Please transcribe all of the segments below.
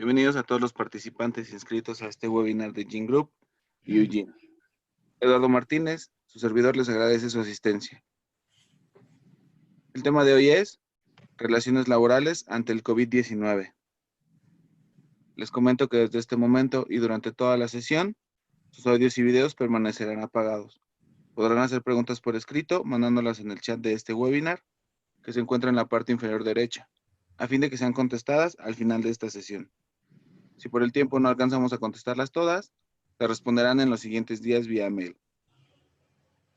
Bienvenidos a todos los participantes inscritos a este webinar de Gene Group y Eugene. Eduardo Martínez, su servidor, les agradece su asistencia. El tema de hoy es relaciones laborales ante el COVID-19. Les comento que desde este momento y durante toda la sesión, sus audios y videos permanecerán apagados. Podrán hacer preguntas por escrito mandándolas en el chat de este webinar, que se encuentra en la parte inferior derecha, a fin de que sean contestadas al final de esta sesión. Si por el tiempo no alcanzamos a contestarlas todas, te responderán en los siguientes días vía mail.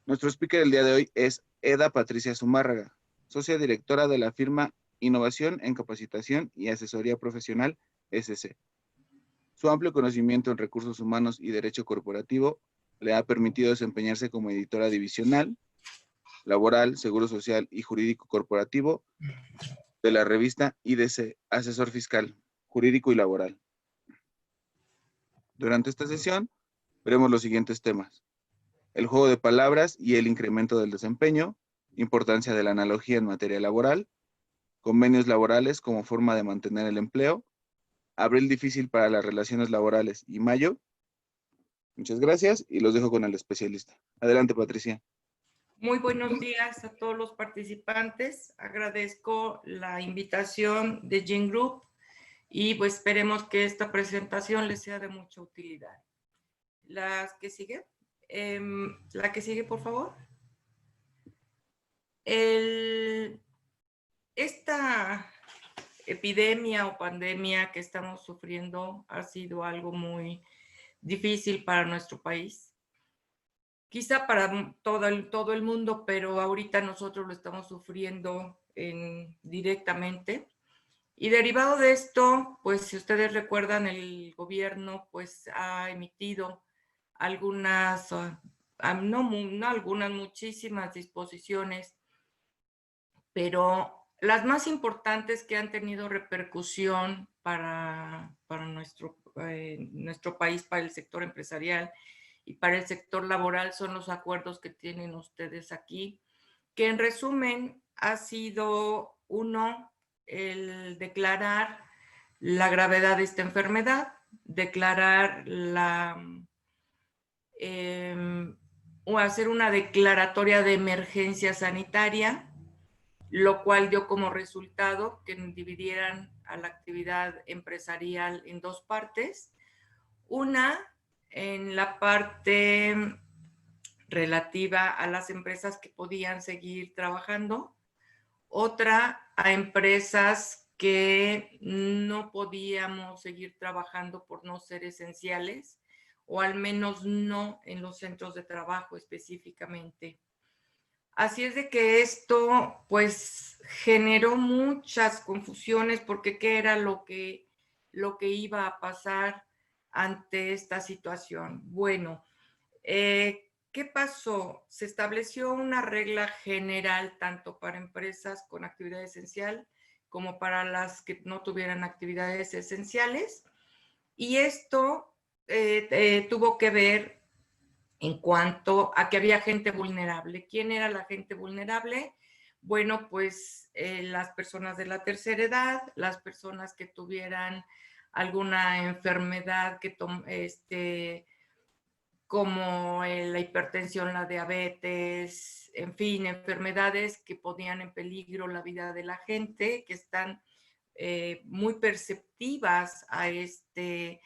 Nuestro speaker del día de hoy es Eda Patricia Zumárraga, socia directora de la firma Innovación en Capacitación y Asesoría Profesional, SC. Su amplio conocimiento en recursos humanos y derecho corporativo le ha permitido desempeñarse como editora divisional, laboral, seguro social y jurídico corporativo de la revista IDC, asesor fiscal, jurídico y laboral. Durante esta sesión, veremos los siguientes temas: el juego de palabras y el incremento del desempeño, importancia de la analogía en materia laboral, convenios laborales como forma de mantener el empleo, abril difícil para las relaciones laborales y mayo. Muchas gracias y los dejo con el especialista. Adelante, Patricia. Muy buenos días a todos los participantes. Agradezco la invitación de Gene Group y pues esperemos que esta presentación les sea de mucha utilidad. La que sigue, por favor. Esta epidemia o pandemia que estamos sufriendo ha sido algo muy difícil para nuestro país. Quizá para todo el mundo, pero ahorita nosotros lo estamos sufriendo directamente. Y derivado de esto, pues si ustedes recuerdan, el gobierno pues ha emitido algunas, muchísimas disposiciones, pero las más importantes que han tenido repercusión para nuestro país, para el sector empresarial y para el sector laboral son los acuerdos que tienen ustedes aquí, que en resumen ha sido uno, el declarar la gravedad de esta enfermedad, declarar o hacer una declaratoria de emergencia sanitaria, lo cual dio como resultado que dividieran a la actividad empresarial en dos partes. Una, en la parte relativa a las empresas que podían seguir trabajando, otra a empresas que no podíamos seguir trabajando por no ser esenciales, o al menos no en los centros de trabajo específicamente. Así es de que esto pues generó muchas confusiones porque qué era lo que iba a pasar ante esta situación. Bueno, ¿qué pasó? Se estableció una regla general tanto para empresas con actividad esencial como para las que no tuvieran actividades esenciales, y esto tuvo que ver en cuanto a que había gente vulnerable. ¿Quién era la gente vulnerable? Bueno, pues las personas de la tercera edad, las personas que tuvieran alguna enfermedad como la hipertensión, la diabetes, en fin, enfermedades que ponían en peligro la vida de la gente, que están muy perceptivas a este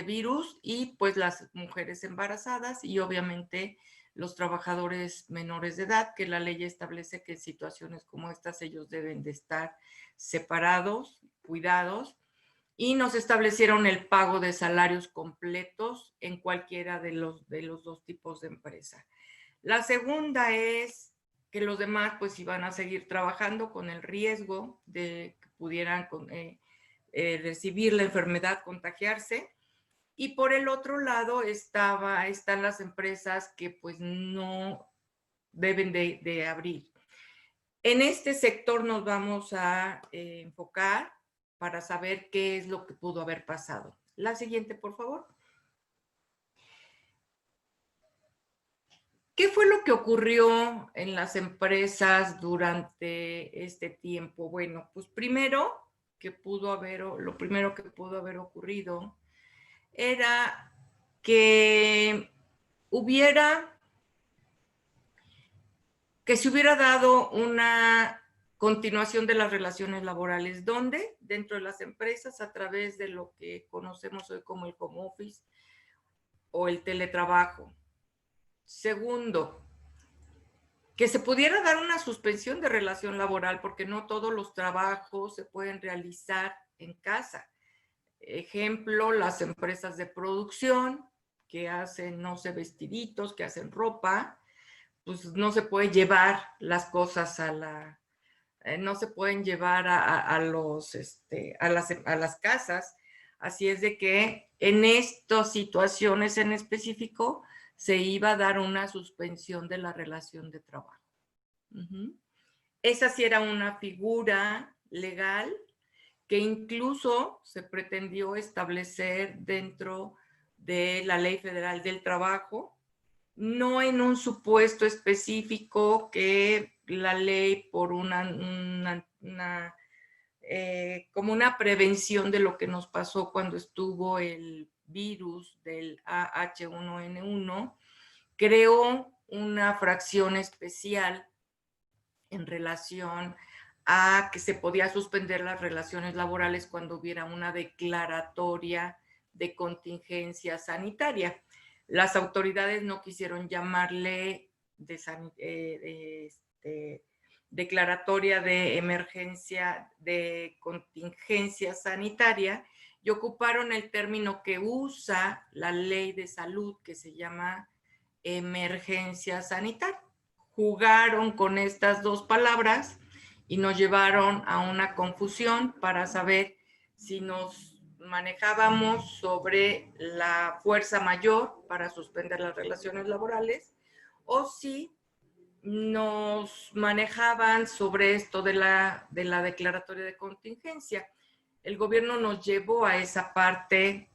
virus, y pues las mujeres embarazadas y obviamente los trabajadores menores de edad, que la ley establece que en situaciones como estas ellos deben de estar separados, cuidados, y nos establecieron el pago de salarios completos en cualquiera de los dos tipos de empresa. La segunda es que los demás pues iban a seguir trabajando con el riesgo de que pudieran recibir la enfermedad, contagiarse. Y por el otro lado están las empresas que pues no deben de abrir. En este sector nos vamos a enfocar para saber qué es lo que pudo haber pasado. La siguiente, por favor. ¿Qué fue lo que ocurrió en las empresas durante este tiempo? Bueno, pues primero lo primero que pudo haber ocurrido era que se hubiera dado una continuación de las relaciones laborales, donde dentro de las empresas, a través de lo que conocemos hoy como el home office o el teletrabajo. Segundo, que se pudiera dar una suspensión de relación laboral, porque no todos los trabajos se pueden realizar en casa. Ejemplo, las empresas de producción que hacen, no sé, vestiditos, que hacen ropa, pues no se puede llevar las cosas no se pueden llevar a las casas. Así es de que en estas situaciones en específico se iba a dar una suspensión de la relación de trabajo. Esa sí era una figura legal que incluso se pretendió establecer dentro de la Ley Federal del Trabajo, no en un supuesto específico que la ley por como una prevención de lo que nos pasó cuando estuvo el virus del AH1N1, creó una fracción especial en relación a que se podía suspender las relaciones laborales cuando hubiera una declaratoria de contingencia sanitaria. Las autoridades no quisieron llamarle declaratoria de emergencia, de contingencia sanitaria, y ocuparon el término que usa la ley de salud, que se llama emergencia sanitaria. Jugaron con estas dos palabras y nos llevaron a una confusión para saber si nos manejábamos sobre la fuerza mayor para suspender las relaciones laborales o si nos manejaban sobre esto de la declaratoria de contingencia. El gobierno nos llevó a esa parte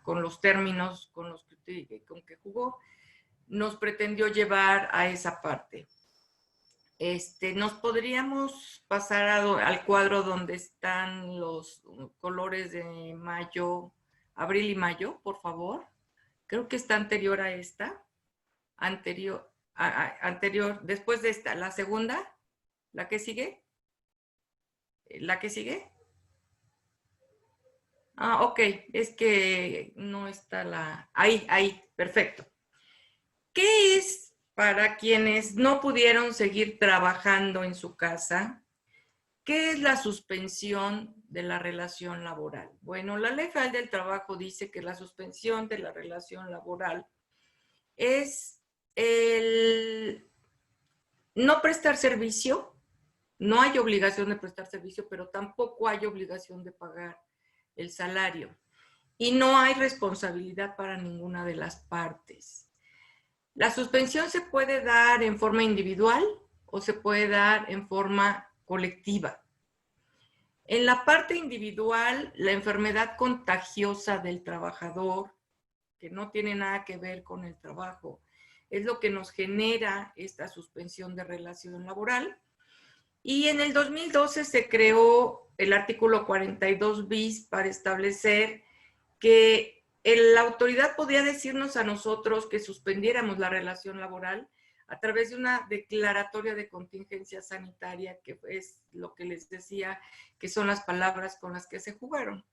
con los términos con que jugó, nos pretendió llevar a esa parte. Nos podríamos pasar al cuadro donde están los colores de mayo, abril y mayo, por favor. Creo que está anterior a esta. Anterior, después de esta. La segunda, ¿la que sigue? ¿La que sigue? Ah, ok, es que no está ahí, perfecto. ¿Qué es para quienes no pudieron seguir trabajando en su casa? ¿Qué es la suspensión de la relación laboral? Bueno, la Ley Federal del Trabajo dice que la suspensión de la relación laboral es el no prestar servicio. No hay obligación de prestar servicio, pero tampoco hay obligación de pagar el salario. Y no hay responsabilidad para ninguna de las partes. La suspensión se puede dar en forma individual o se puede dar en forma colectiva. En la parte individual, la enfermedad contagiosa del trabajador, que no tiene nada que ver con el trabajo, es lo que nos genera esta suspensión de relación laboral. Y en el 2012 se creó el artículo 42 bis para establecer que la autoridad podía decirnos a nosotros que suspendiéramos la relación laboral a través de una declaratoria de contingencia sanitaria, que es lo que les decía, que son las palabras con las que se jugaron.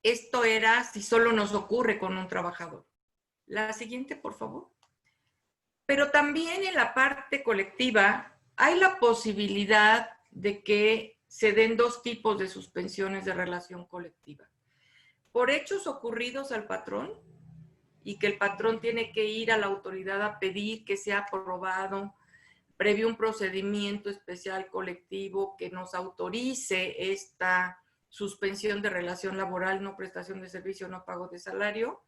Esto era si solo nos ocurre con un trabajador. La siguiente, por favor. Pero también en la parte colectiva hay la posibilidad de que se den dos tipos de suspensiones de relación colectiva. Por hechos ocurridos al patrón y que el patrón tiene que ir a la autoridad a pedir que sea aprobado previo un procedimiento especial colectivo que nos autorice esta suspensión de relación laboral, no prestación de servicio, no pago de salario,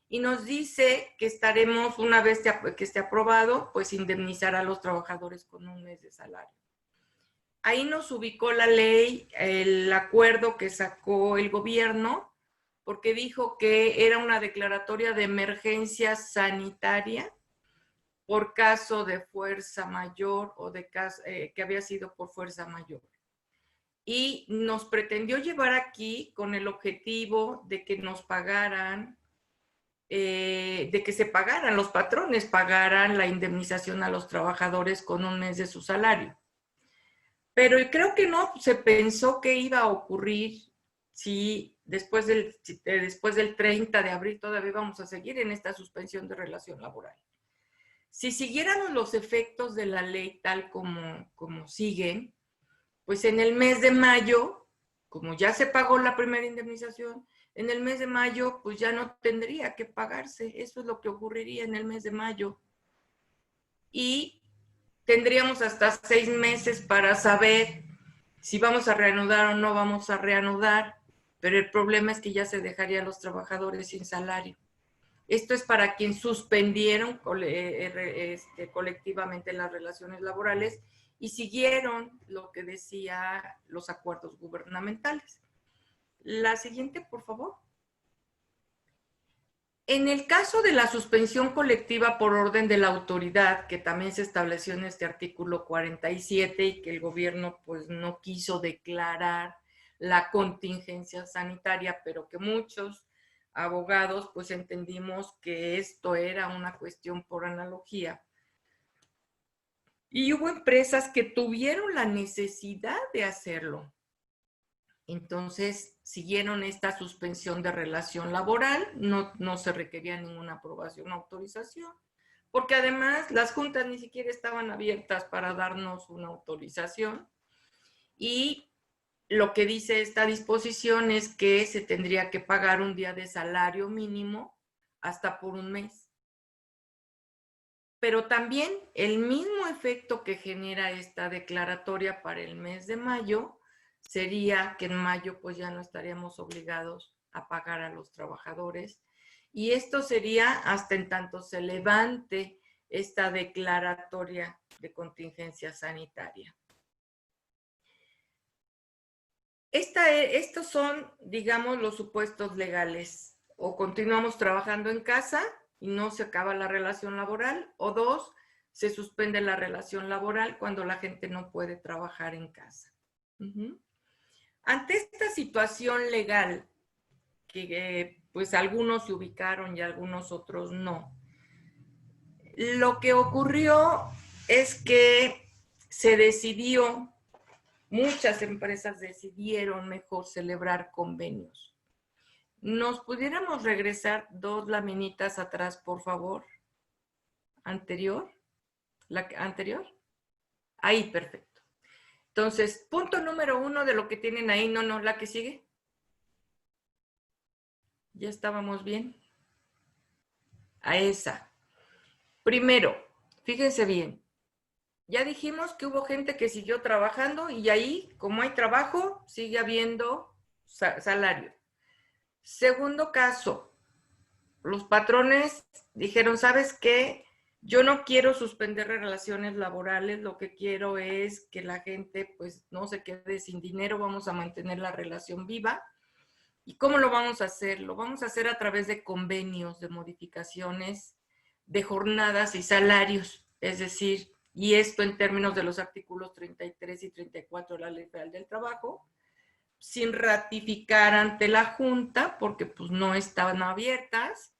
y nos dice que estaremos, una vez que esté aprobado, pues indemnizar a los trabajadores con un mes de salario. Ahí nos ubicó la ley, el acuerdo que sacó el gobierno, porque dijo que era una declaratoria de emergencia sanitaria por caso de fuerza mayor o de caso, que había sido por fuerza mayor. y nos pretendió llevar aquí con el objetivo de que nos pagaran, de que se pagaran, los patrones pagaran la indemnización a los trabajadores con un mes de su salario. Pero creo que no se pensó que iba a ocurrir si después del 30 de abril todavía vamos a seguir en esta suspensión de relación laboral. Si siguiéramos los efectos de la ley tal como siguen, pues en el mes de mayo, como ya se pagó la primera indemnización, en el mes de mayo pues ya no tendría que pagarse. Eso es lo que ocurriría en el mes de mayo. Y tendríamos hasta 6 meses para saber si vamos a reanudar o no vamos a reanudar, pero el problema es que ya se dejaría a los trabajadores sin salario. Esto es para quien suspendieron colectivamente las relaciones laborales y siguieron lo que decía los acuerdos gubernamentales. La siguiente, por favor. En el caso de la suspensión colectiva por orden de la autoridad, que también se estableció en este artículo 47 y que el gobierno pues no quiso declarar la contingencia sanitaria, pero que muchos abogados pues entendimos que esto era una cuestión por analogía. Y hubo empresas que tuvieron la necesidad de hacerlo. Entonces, siguieron esta suspensión de relación laboral, no se requería ninguna aprobación o autorización, porque además las juntas ni siquiera estaban abiertas para darnos una autorización. Y lo que dice esta disposición es que se tendría que pagar un día de salario mínimo hasta por un mes. Pero también el mismo efecto que genera esta declaratoria para el mes de mayo sería que en mayo pues ya no estaríamos obligados a pagar a los trabajadores. Y esto sería hasta en tanto se levante esta declaratoria de contingencia sanitaria. Estos son, digamos, los supuestos legales. O continuamos trabajando en casa y no se acaba la relación laboral, o 2, se suspende la relación laboral cuando la gente no puede trabajar en casa. Ante esta situación legal, que pues algunos se ubicaron y algunos otros no, lo que ocurrió es que se decidió, muchas empresas decidieron mejor celebrar convenios. ¿Nos pudiéramos regresar 2 laminitas atrás, por favor? ¿Anterior? ¿La anterior? Ahí, perfecto. Entonces, punto número 1 de lo que tienen ahí, no, la que sigue. Ya estábamos bien. A esa. Primero, fíjense bien. Ya dijimos que hubo gente que siguió trabajando y ahí, como hay trabajo, sigue habiendo salario. Segundo caso, los patrones dijeron, ¿sabes qué? Yo no quiero suspender relaciones laborales, lo que quiero es que la gente pues no se quede sin dinero, vamos a mantener la relación viva. ¿Y cómo lo vamos a hacer? Lo vamos a hacer a través de convenios, de modificaciones de jornadas y salarios, es decir, y esto en términos de los artículos 33 y 34 de la Ley Federal del Trabajo, sin ratificar ante la Junta, porque pues no estaban abiertas,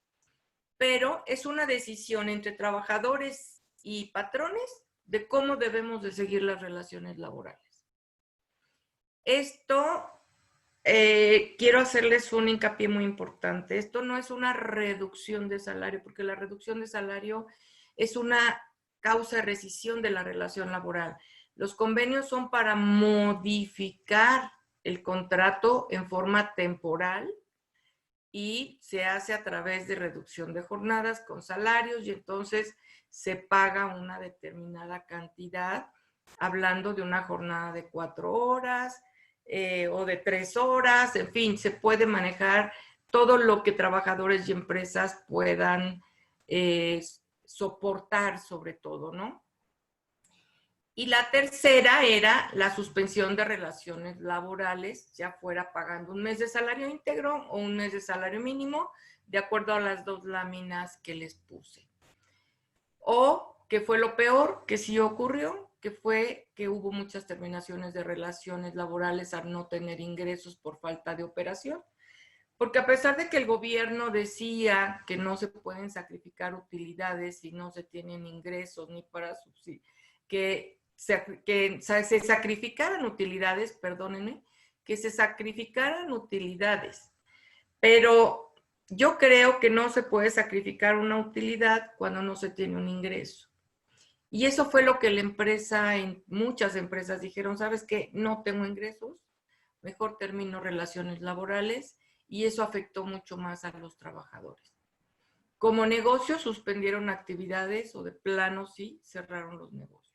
pero es una decisión entre trabajadores y patrones de cómo debemos de seguir las relaciones laborales. Esto, quiero hacerles un hincapié muy importante. Esto no es una reducción de salario, porque la reducción de salario es una causa de rescisión de la relación laboral. Los convenios son para modificar el contrato en forma temporal y se hace a través de reducción de jornadas con salarios y entonces se paga una determinada cantidad, hablando de una jornada de 4 horas o de 3 horas, en fin, se puede manejar todo lo que trabajadores y empresas puedan soportar sobre todo, ¿no? Y la tercera era la suspensión de relaciones laborales, ya fuera pagando un mes de salario íntegro o un mes de salario mínimo, de acuerdo a las 2 láminas que les puse. O, que fue lo peor que sí ocurrió, que fue que hubo muchas terminaciones de relaciones laborales al no tener ingresos por falta de operación. Porque a pesar de que el gobierno decía que no se pueden sacrificar utilidades si no se tienen ingresos ni para subsidiar, que se sacrificaran utilidades, perdónenme, que se sacrificaran utilidades. Pero yo creo que no se puede sacrificar una utilidad cuando no se tiene un ingreso. Y eso fue lo que la empresa, en muchas empresas dijeron, ¿sabes qué? No tengo ingresos, mejor termino relaciones laborales, y eso afectó mucho más a los trabajadores. Como negocio suspendieron actividades o de plano sí cerraron los negocios.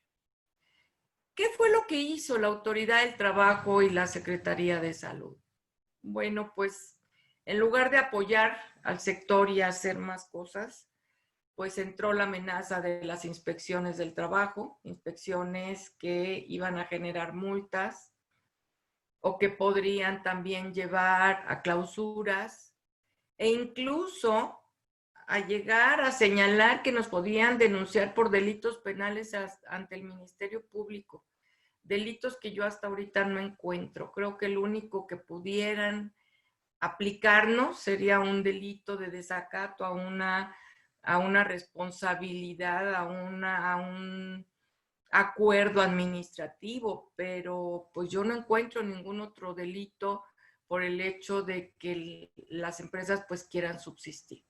¿Qué fue lo que hizo la Autoridad del Trabajo y la Secretaría de Salud? Bueno, pues en lugar de apoyar al sector y hacer más cosas, pues entró la amenaza de las inspecciones del trabajo, inspecciones que iban a generar multas o que podrían también llevar a clausuras e incluso a llegar a señalar que nos podían denunciar por delitos penales ante el Ministerio Público. Delitos que yo hasta ahorita no encuentro. Creo que el único que pudieran aplicarnos sería un delito de desacato a una responsabilidad, a un acuerdo administrativo, pero pues yo no encuentro ningún otro delito por el hecho de que las empresas pues quieran subsistir.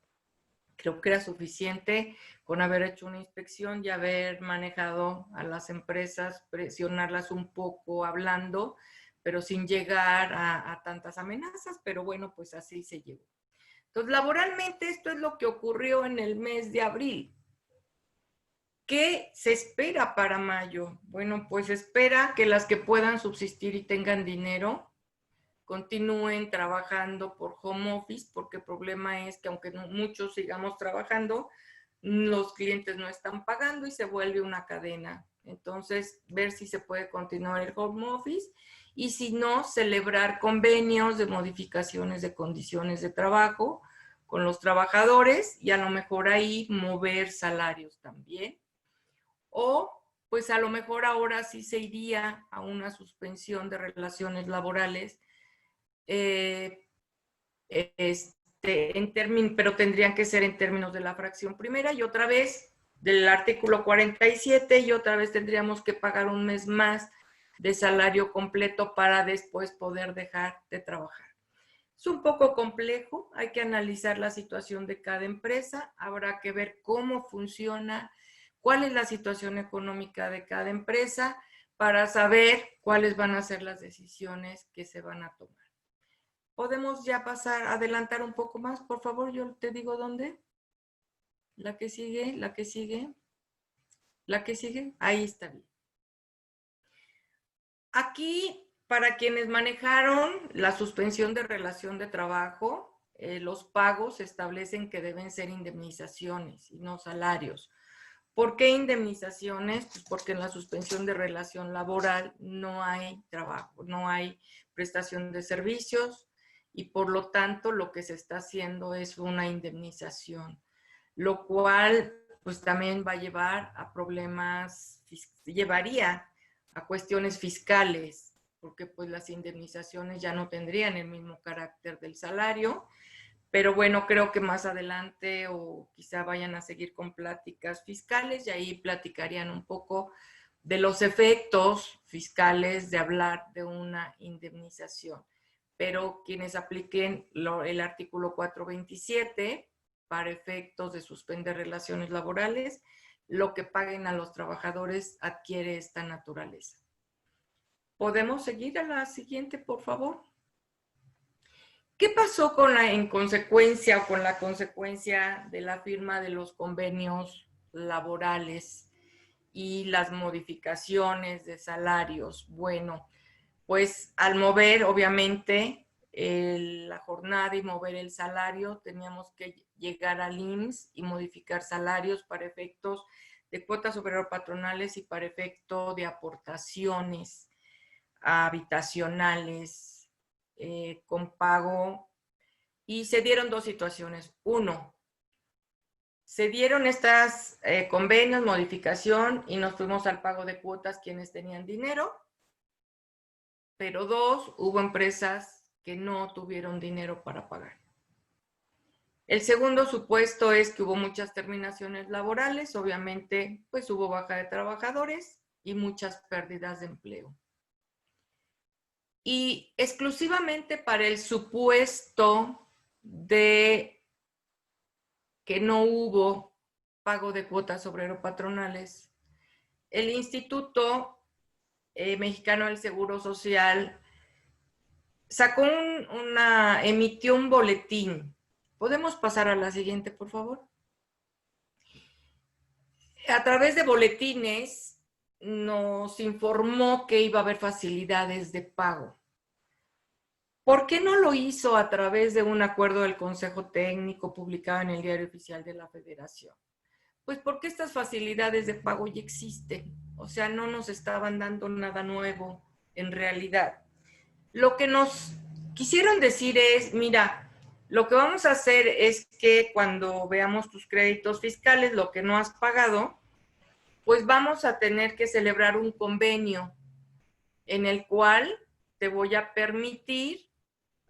Creo que era suficiente con haber hecho una inspección y haber manejado a las empresas, presionarlas un poco hablando, pero sin llegar a tantas amenazas, pero bueno, pues así se llegó. Entonces, laboralmente esto es lo que ocurrió en el mes de abril. ¿Qué se espera para mayo? Bueno, pues espera que las que puedan subsistir y tengan dinero continúen trabajando por home office, porque el problema es que aunque muchos sigamos trabajando, los clientes no están pagando y se vuelve una cadena. Entonces, ver si se puede continuar el home office y si no, celebrar convenios de modificaciones de condiciones de trabajo con los trabajadores y a lo mejor ahí mover salarios también. O pues a lo mejor ahora sí se iría a una suspensión de relaciones laborales, pero tendrían que ser en términos de la fracción primera y otra vez del artículo 47 y otra vez tendríamos que pagar un mes más de salario completo para después poder dejar de trabajar. Es un poco complejo, hay que analizar la situación de cada empresa, habrá que ver cómo funciona, cuál es la situación económica de cada empresa para saber cuáles van a ser las decisiones que se van a tomar. ¿Podemos ya pasar, adelantar un poco más? Por favor, yo te digo dónde. La que sigue, la que sigue, la que sigue. Ahí está bien. Aquí, para quienes manejaron la suspensión de relación de trabajo, los pagos establecen que deben ser indemnizaciones y no salarios. ¿Por qué indemnizaciones? Pues porque en la suspensión de relación laboral no hay trabajo, no hay prestación de servicios y por lo tanto lo que se está haciendo es una indemnización, lo cual pues también va a llevar a problemas, llevaría a cuestiones fiscales, porque pues las indemnizaciones ya no tendrían el mismo carácter del salario. Pero bueno, creo que más adelante o quizá vayan a seguir con pláticas fiscales y ahí platicarían un poco de los efectos fiscales de hablar de una indemnización. Pero quienes apliquen el artículo 427 para efectos de suspender relaciones laborales, lo que paguen a los trabajadores adquiere esta naturaleza. ¿Podemos seguir a la siguiente, por favor? ¿Qué pasó con en consecuencia o con la consecuencia de la firma de los convenios laborales y las modificaciones de salarios? Bueno, pues al mover obviamente la jornada y mover el salario, teníamos que llegar al IMSS y modificar salarios para efectos de cuotas obrero patronales y para efecto de aportaciones habitacionales, con pago, y se dieron dos situaciones. Uno, Se dieron estas convenios, modificación, y nos fuimos al pago de cuotas quienes tenían dinero, pero 2, hubo empresas que no tuvieron dinero para pagar. El segundo supuesto es que hubo muchas terminaciones laborales, obviamente pues hubo baja de trabajadores y muchas pérdidas de empleo. Y exclusivamente para el supuesto de que no hubo pago de cuotas obrero-patronales, el Instituto Mexicano del Seguro Social sacó emitió un boletín. ¿Podemos pasar a la siguiente, por favor? A través de boletines nos informó que iba a haber facilidades de pago. ¿Por qué no lo hizo a través de un acuerdo del Consejo Técnico publicado en el Diario Oficial de la Federación? Pues porque estas facilidades de pago ya existen. O sea, no nos estaban dando nada nuevo en realidad. Lo que nos quisieron decir es, mira, lo que vamos a hacer es que cuando veamos tus créditos fiscales, lo que no has pagado, pues vamos a tener que celebrar un convenio en el cual te voy a permitir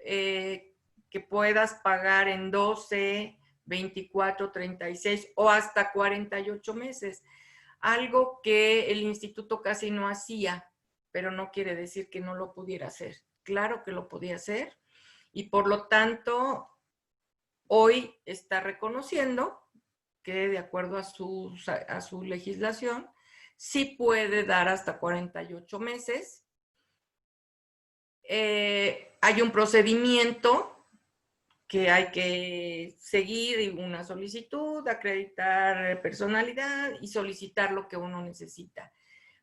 que puedas pagar en 12, 24, 36 o hasta 48 meses. Algo que el instituto casi no hacía, pero no quiere decir que no lo pudiera hacer. Claro que lo podía hacer y por lo tanto hoy está reconociendo que de acuerdo a su legislación sí puede dar hasta 48 meses. Hay un procedimiento que hay que seguir, una solicitud, acreditar personalidad y solicitar lo que uno necesita.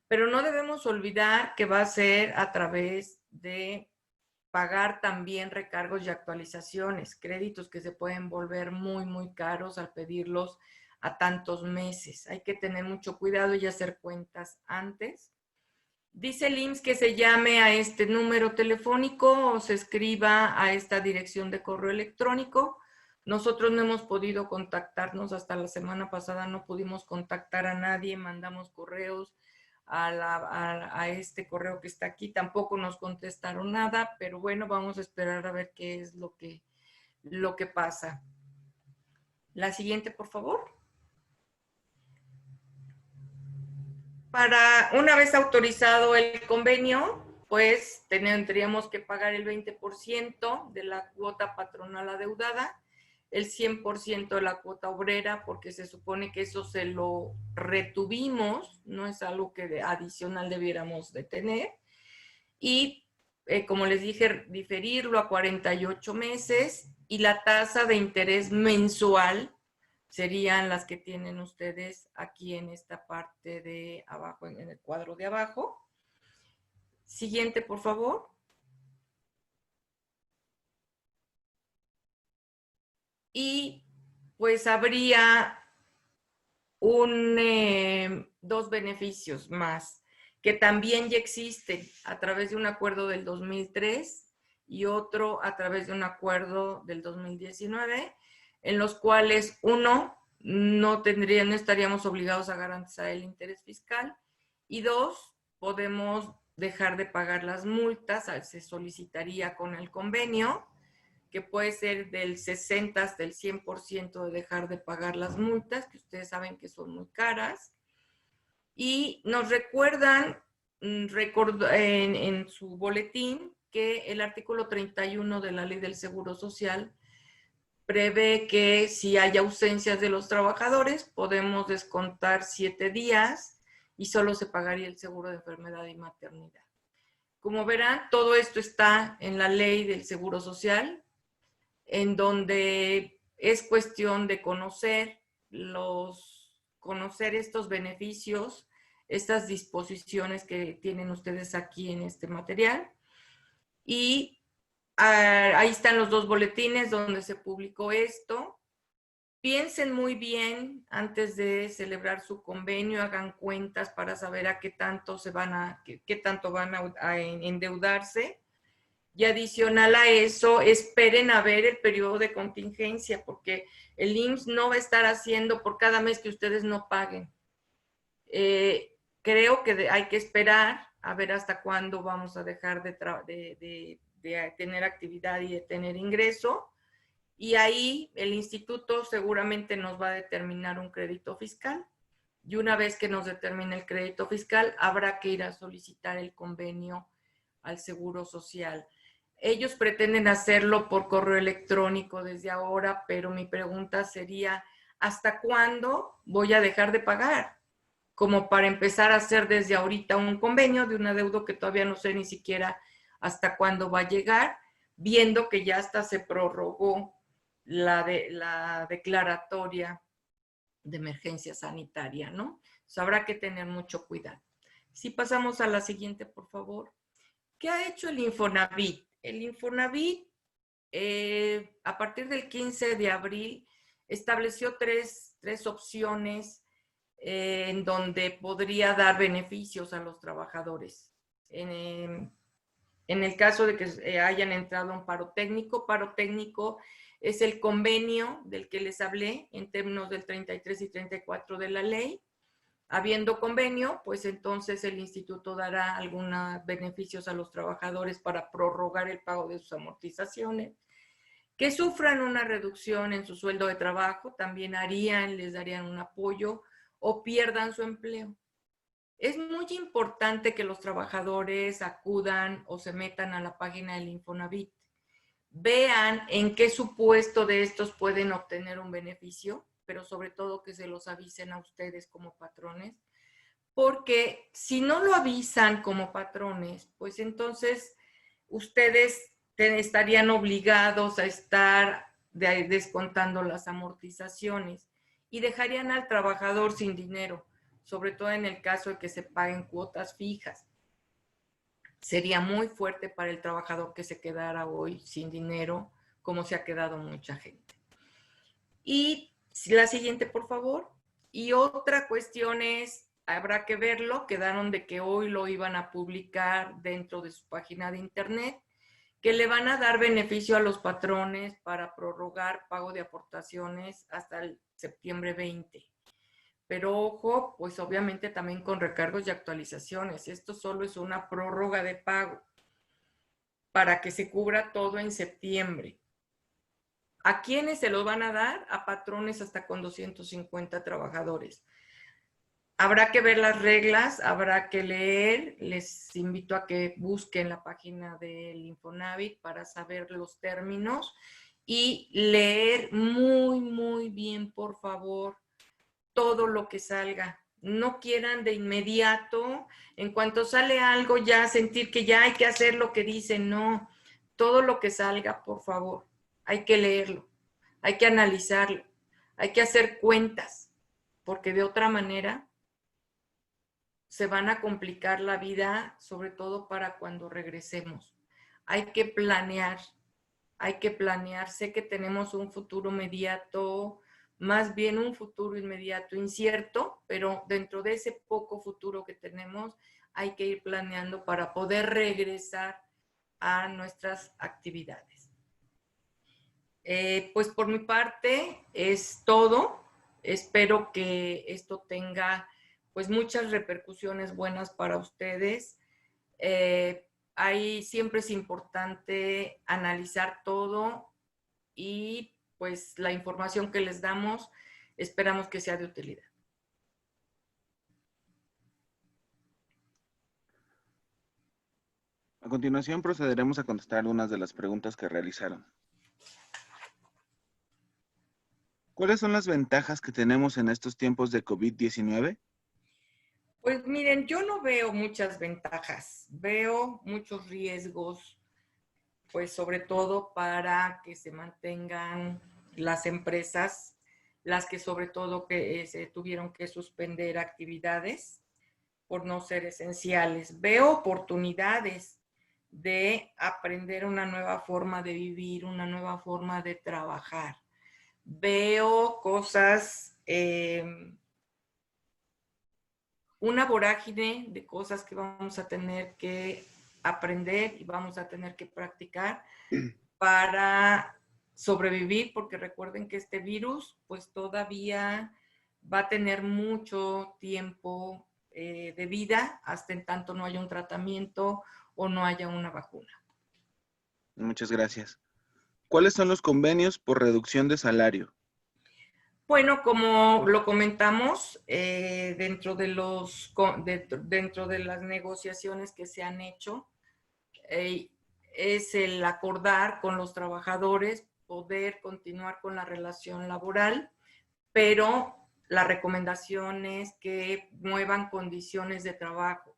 Pero no debemos olvidar que va a ser a través de pagar también recargos y actualizaciones, créditos que se pueden volver muy, muy caros al pedirlos a tantos meses. Hay que tener mucho cuidado y hacer cuentas antes. Dice el IMSS que se llame a este número telefónico o se escriba a esta dirección de correo electrónico. Nosotros no hemos podido contactarnos, hasta la semana pasada no pudimos contactar a nadie, mandamos correos a este correo que está aquí, tampoco nos contestaron nada, pero bueno, vamos a esperar a ver qué es lo que pasa. La siguiente, por favor. Para una vez autorizado el convenio, pues tendríamos que pagar el 20% de la cuota patronal adeudada, el 100% de la cuota obrera, porque se supone que eso se lo retuvimos, no es algo que adicional debiéramos de tener. Y como les dije, diferirlo a 48 meses y la tasa de interés mensual serían las que tienen ustedes aquí en esta parte de abajo, en el cuadro de abajo. Siguiente, por favor. Y pues habría dos beneficios más que también ya existen a través de un acuerdo del 2003 y otro a través de un acuerdo del 2019, en los cuales uno, no estaríamos obligados a garantizar el interés fiscal y dos, podemos dejar de pagar las multas, se solicitaría con el convenio, que puede ser del 60 hasta el 100% de dejar de pagar las multas, que ustedes saben que son muy caras. Y nos recuerdan en su boletín que el artículo 31 de la Ley del Seguro Social prevé que si hay ausencias de los trabajadores, podemos descontar 7 días y solo se pagaría el seguro de enfermedad y maternidad. Como verán, todo esto está en la Ley del Seguro Social, en donde es cuestión de conocer estos beneficios, estas disposiciones que tienen ustedes aquí en este material. Y ahí están los dos boletines donde se publicó esto. Piensen muy bien antes de celebrar su convenio, hagan cuentas para saber a qué tanto van a endeudarse. Y adicional a eso, esperen a ver el periodo de contingencia, porque el IMSS no va a estar haciendo por cada mes que ustedes no paguen. Creo que hay que esperar a ver hasta cuándo vamos a dejar de tener actividad y de tener ingreso. Y ahí el instituto seguramente nos va a determinar un crédito fiscal. Y una vez que nos determine el crédito fiscal, habrá que ir a solicitar el convenio al Seguro Social. Ellos pretenden hacerlo por correo electrónico desde ahora, pero mi pregunta sería, ¿hasta cuándo voy a dejar de pagar? Como para empezar a hacer desde ahorita un convenio de un adeudo que todavía no sé ni siquiera hasta cuándo va a llegar, viendo que ya hasta se prorrogó la declaratoria de emergencia sanitaria, ¿no? Entonces habrá que tener mucho cuidado. Si pasamos a la siguiente, por favor. ¿Qué ha hecho el Infonavit? El Infonavit, a partir del 15 de abril, estableció tres opciones en donde podría dar beneficios a los trabajadores. En el caso de que hayan entrado a un paro técnico es el convenio del que les hablé en términos del 33 y 34 de la ley. Habiendo convenio, pues entonces el instituto dará algunos beneficios a los trabajadores para prorrogar el pago de sus amortizaciones. Que sufran una reducción en su sueldo de trabajo, también les darían un apoyo o pierdan su empleo. Es muy importante que los trabajadores acudan o se metan a la página del Infonavit. Vean en qué supuesto de estos pueden obtener un beneficio, pero sobre todo que se los avisen a ustedes como patrones, porque si no lo avisan como patrones, pues entonces ustedes estarían obligados a estar descontando las amortizaciones y dejarían al trabajador sin dinero, sobre todo en el caso de que se paguen cuotas fijas. Sería muy fuerte para el trabajador que se quedara hoy sin dinero, como se ha quedado mucha gente. Y la siguiente, por favor. Y otra cuestión es, habrá que verlo, quedaron de que hoy lo iban a publicar dentro de su página de internet, que le van a dar beneficio a los patrones para prorrogar pago de aportaciones hasta el septiembre 20. Pero ojo, pues obviamente también con recargos y actualizaciones. Esto solo es una prórroga de pago para que se cubra todo en septiembre. ¿A quiénes se los van a dar? A patrones hasta con 250 trabajadores. Habrá que ver las reglas, habrá que leer. Les invito a que busquen la página del Infonavit para saber los términos y leer muy, muy bien, por favor, todo lo que salga. No quieran de inmediato, en cuanto sale algo, ya sentir que ya hay que hacer lo que dicen. No, todo lo que salga, por favor, hay que leerlo, hay que analizarlo, hay que hacer cuentas, porque de otra manera se van a complicar la vida, sobre todo para cuando regresemos. Hay que planear, hay que planear. Sé que tenemos un futuro inmediato, más bien un futuro inmediato incierto, pero dentro de ese poco futuro que tenemos, hay que ir planeando para poder regresar a nuestras actividades. Pues por mi parte es todo. Espero que esto tenga pues muchas repercusiones buenas para ustedes. Ahí siempre es importante analizar todo y pues la información que les damos esperamos que sea de utilidad. A continuación procederemos a contestar algunas de las preguntas que realizaron. ¿Cuáles son las ventajas que tenemos en estos tiempos de COVID-19? Pues miren, yo no veo muchas ventajas, veo muchos riesgos, pues sobre todo para que se mantengan las empresas, las que sobre todo que se tuvieron que suspender actividades por no ser esenciales. Veo oportunidades de aprender una nueva forma de vivir, una nueva forma de trabajar. Veo cosas, una vorágine de cosas que vamos a tener que aprender y vamos a tener que practicar para sobrevivir, porque recuerden que este virus pues todavía va a tener mucho tiempo de vida hasta en tanto no haya un tratamiento o no haya una vacuna. Muchas gracias. ¿Cuáles son los convenios por reducción de salario? Bueno, como lo comentamos, dentro de las negociaciones que se han hecho, es el acordar con los trabajadores poder continuar con la relación laboral, pero la recomendación es que muevan condiciones de trabajo,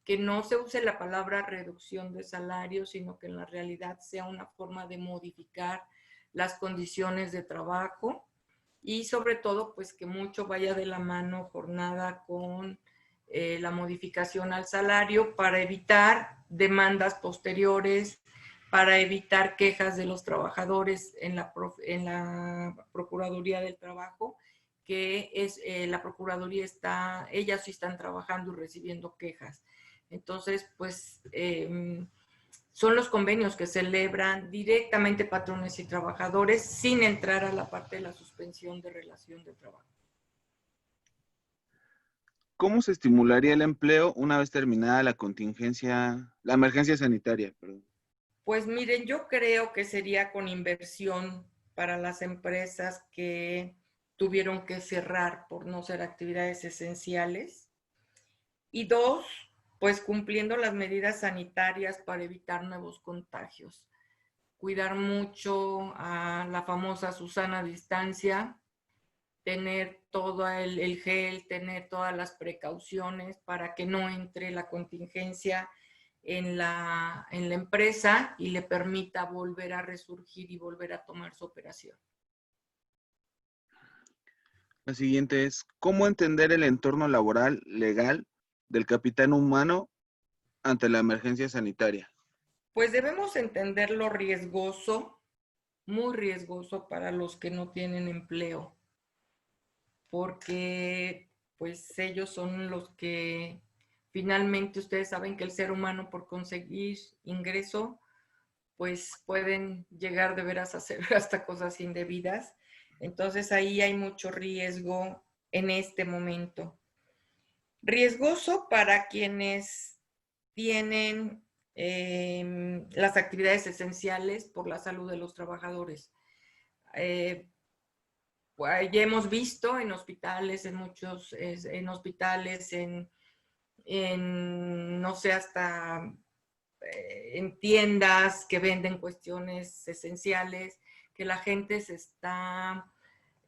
que no se use la palabra reducción de salario, sino que en la realidad sea una forma de modificar las condiciones de trabajo y sobre todo pues que mucho vaya de la mano jornada con la modificación al salario para evitar demandas posteriores, para evitar quejas de los trabajadores en la Procuraduría del Trabajo, que es la Procuraduría ellas sí están trabajando y recibiendo quejas. Entonces, pues son los convenios que celebran directamente patrones y trabajadores sin entrar a la parte de la suspensión de relación de trabajo. ¿Cómo se estimularía el empleo una vez terminada la emergencia sanitaria? Perdón. Pues miren, yo creo que sería con inversión para las empresas que tuvieron que cerrar por no ser actividades esenciales. Y dos, pues cumpliendo las medidas sanitarias para evitar nuevos contagios. Cuidar mucho a la famosa Susana distancia, tener todo el gel, tener todas las precauciones para que no entre la contingencia en la empresa y le permita volver a resurgir y volver a tomar su operación. La siguiente es, ¿cómo entender el entorno laboral legal del capitán humano ante la emergencia sanitaria? Pues debemos entender lo riesgoso, muy riesgoso para los que no tienen empleo, porque pues ellos son los que finalmente ustedes saben que el ser humano por conseguir ingreso pues pueden llegar de veras a hacer hasta cosas indebidas. Entonces ahí hay mucho riesgo en este momento. Riesgoso para quienes tienen las actividades esenciales por la salud de los trabajadores. Ya hemos visto en hospitales, en hospitales, no sé, hasta en tiendas que venden cuestiones esenciales, que la gente se está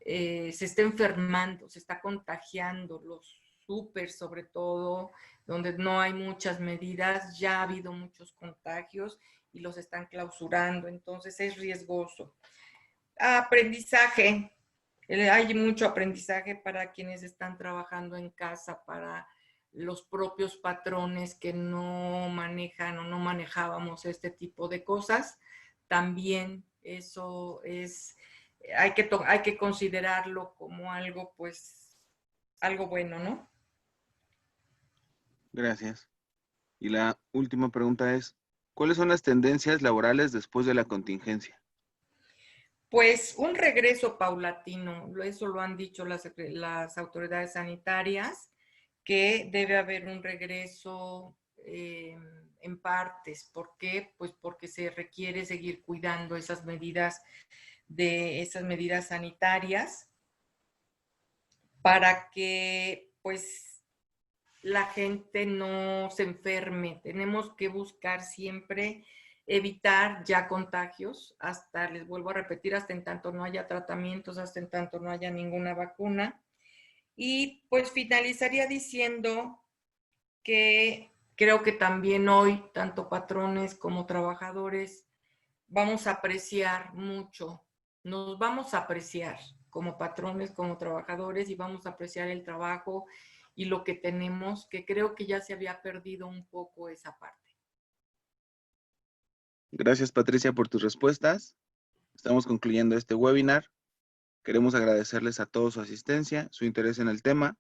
enfermando, se está contagiando, los súper sobre todo, donde no hay muchas medidas, ya ha habido muchos contagios y los están clausurando, entonces es riesgoso. Aprendizaje, hay mucho aprendizaje para quienes están trabajando en casa, para los propios patrones que no manejan o no manejábamos este tipo de cosas. También eso es, hay que considerarlo como algo, pues, algo bueno, ¿no? Gracias. Y la última pregunta es, ¿cuáles son las tendencias laborales después de la contingencia? Pues un regreso paulatino, eso lo han dicho las autoridades sanitarias, que debe haber un regreso en partes. ¿Por qué? Pues porque se requiere seguir cuidando esas medidas sanitarias para que pues la gente no se enferme. Tenemos que buscar siempre evitar ya contagios, hasta, les vuelvo a repetir, hasta en tanto no haya tratamientos, hasta en tanto no haya ninguna vacuna. Y pues finalizaría diciendo que creo que también hoy, tanto patrones como trabajadores, vamos a apreciar mucho, nos vamos a apreciar como patrones, como trabajadores y vamos a apreciar el trabajo y lo que tenemos, que creo que ya se había perdido un poco esa parte. Gracias, Patricia, por tus respuestas. Estamos concluyendo este webinar. Queremos agradecerles a todos su asistencia, su interés en el tema.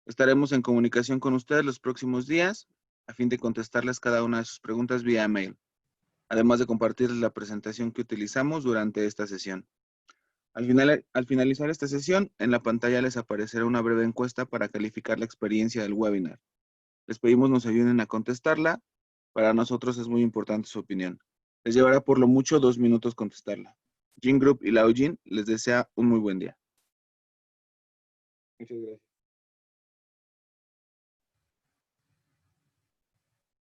Estaremos en comunicación con ustedes los próximos días a fin de contestarles cada una de sus preguntas vía mail, además de compartirles la presentación que utilizamos durante esta sesión. Al finalizar esta sesión, en la pantalla les aparecerá una breve encuesta para calificar la experiencia del webinar. Les pedimos nos ayuden a contestarla. Para nosotros es muy importante su opinión. Les llevará por lo mucho 2 minutos contestarla. Gene Group y Laojin les desea un muy buen día. Muchas gracias.